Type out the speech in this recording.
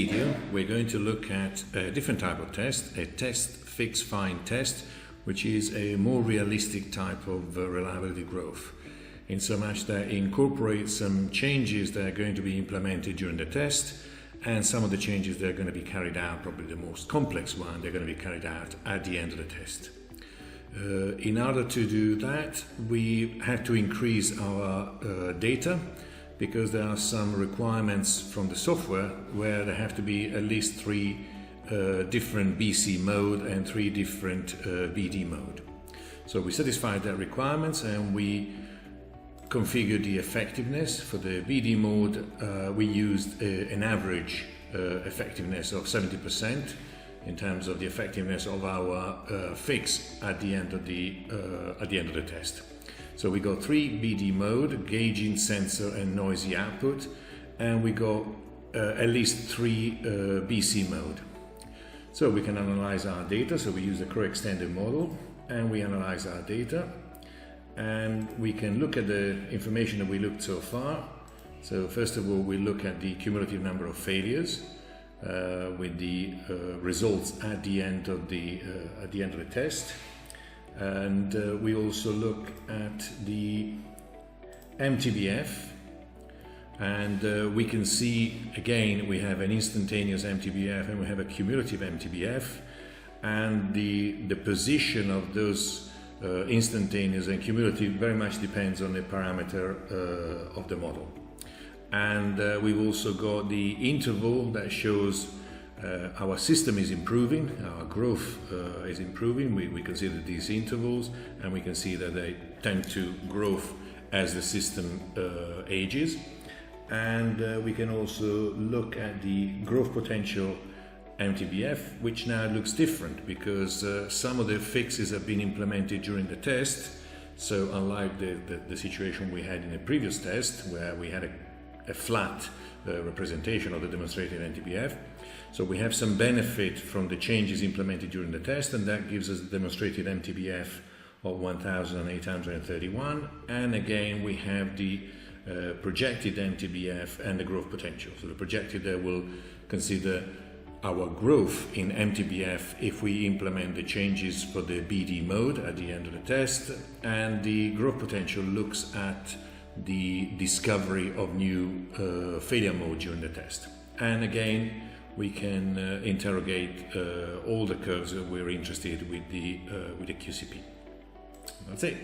video, we're going to look at a different type of test, a test fix find test, which is a more realistic type of reliability growth, in so much that it incorporates some changes that are going to be implemented during the test, and some of the changes that are going to be carried out, probably the most complex one, they're going to be carried out at the end of the test. In order to do that, we have to increase our data, because there are some requirements from the software where there have to be at least 3 different BC mode and 3 different BD mode. So we satisfied that requirements and we configured the effectiveness. For the BD mode, we used an average effectiveness of 70% in terms of the effectiveness of our fix at the end of the test. So we got 3 BD mode, gauging, sensor and noisy output, and we got at least 3 BC mode. So we can analyze our data, so we use the Crow extended model and we analyze our data, and we can look at the information that we looked so far. So first of all, we look at the cumulative number of failures with the results at the end of the test. And we also look at the MTBF, and we can see again we have an instantaneous MTBF and we have a cumulative MTBF, and the position of those instantaneous and cumulative very much depends on the parameter of the model. And we've also got the interval that shows our system is improving, our growth is improving. We consider these intervals, and we can see that they tend to grow as the system ages. And we can also look at the growth potential MTBF, which now looks different because some of the fixes have been implemented during the test. So unlike the situation we had in the previous test, where we had a flat representation of the demonstrated MTBF. So we have some benefit from the changes implemented during the test, and that gives us a demonstrated MTBF of 1,831. And again, we have the projected MTBF and the growth potential. So the projected there will consider our growth in MTBF if we implement the changes for the BD mode at the end of the test, and the growth potential looks at the discovery of new failure mode during the test. And again, we can interrogate all the curves that we're interested with the QCP. That's it.